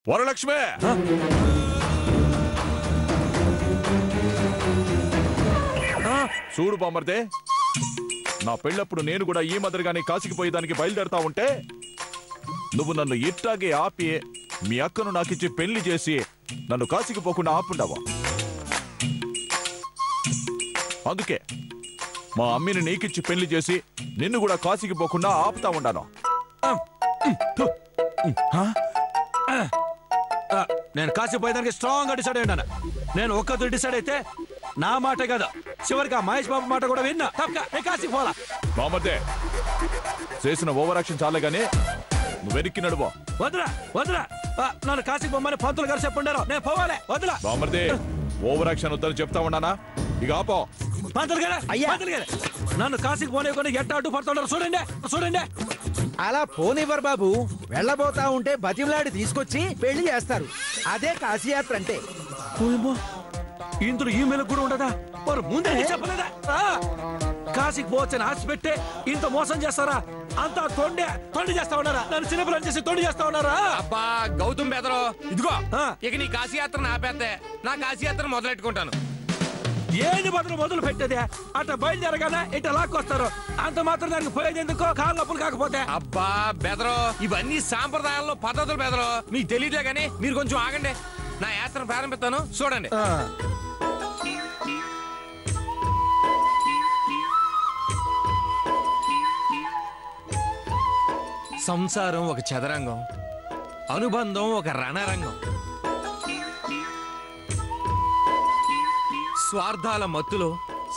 వరలక్ష్మి చూడు బామర్దే, నా పెళ్ళప్పుడు నేను కూడా ఈ మాదిరిగానే కాశీకి పోయేదానికి బయలుదేరుతా ఉంటే నువ్వు నన్ను ఇట్టాగే ఆపి మీ అక్కను నాకిచ్చి పెళ్లి చేసి నన్ను కాశీకి పోకుండా ఆపుండవా? అందుకే మా అమ్మిని నీకిచ్చి పెళ్లి చేసి నిన్ను కూడా కాశీకి పోకుండా ఆపుతా ఉండాను. నేను కాశీ పోయేదానికి స్ట్రాంగ్ గా డిసైడ్ అయ్యాను. నేను ఒక్కరు డిసైడ్ అయితే నా మాట కదా, చివరికి ఆ మహేష్ బాబు మాట కూడా విన్నా. తప్పక కాశీకి పోలా. బామర్దే, చేసిన ఓవర్ యాక్షన్ చాలే గానీ నువ్వు వెనక్కి నడువా. వదరా వదరా, నన్ను కాశీకి పోమని పంతులు గారు చెప్పుండారు. నేను పోవాలే. వదలా బామర్దే, ఓవర్ యాక్షన్ వద్దని చెప్తా ఉన్నానా? ఇక ఆపో. పంతులు గారు, పంతులు గారు, నన్ను కాశీకి పోనీ ఎట్ట అడ్డు పడుతున్నారు చూడండి చూడండి. అలా పోనివ్వరు బాబు. వెళ్ళబోతా ఉంటే బతిమలాడి తీసుకొచ్చి పెళ్లి చేస్తారు. అదే కాశీయాత్ర అంటే. ఇందులో ఈ మేలకు కూడా ఉండదా? మరి ముందే చెప్పలేదా? కాశీకి పోవచ్చని ఆశ పెట్టే ఇంత మోసం చేస్తారా? అంతా తొండి చేస్తా ఉన్నారా? నన్ను చిన్నపిల్లని చేసి తొండి చేస్తా ఉన్నారా? అబ్బా గౌతమ్ బెదరో, ఇదిగో ఇక నీ కాశీయాత్ర ఆపేస్తే నా కాశీయాత్ర మొదలెట్టుకుంటాను. ఏంది మొదలు పెట్టేదే? అట్లా బయలుదేరగానే ఇట్లా లాక్కొస్తారు. అంత మాత్రం దానికి పోయేది ఎందుకో? కాళ్ళు నొప్పులు కాకపోతే. అబ్బా బెదరో, ఇవన్నీ సాంప్రదాయాల్లో పద్ధతులు బెదరో, మీకు తెలియదులే గానీ మీరు కొంచెం ఆగండి. నా యాత్ర ప్రారంభిస్తాను, చూడండి. సంసారం ఒక చదరంగం, అనుబంధం ఒక రణరంగం. స్వార్థాల మత్తులో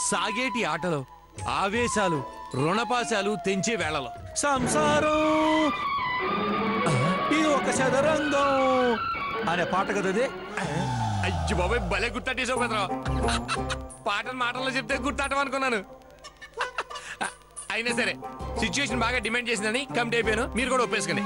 సాగేటి ఆటలో ఆవేశాలు రుణపాశాలు తెంచే వేళలో సంసారం ఇది ఒక చదరంగం అనే పాట కదది. అయ్యి బాబాయ్, భలే గుర్తట్టేసావు బెదరో. పాటను మాటల్లో చెప్తే గుర్తాటం అనుకున్నాను. అయినా సరే సిచ్యుయేషన్ బాగా డిమాండ్ చేసిందని కమిట్ అయిపోయాను. మీరు కూడా ఒప్పేసుకోండి.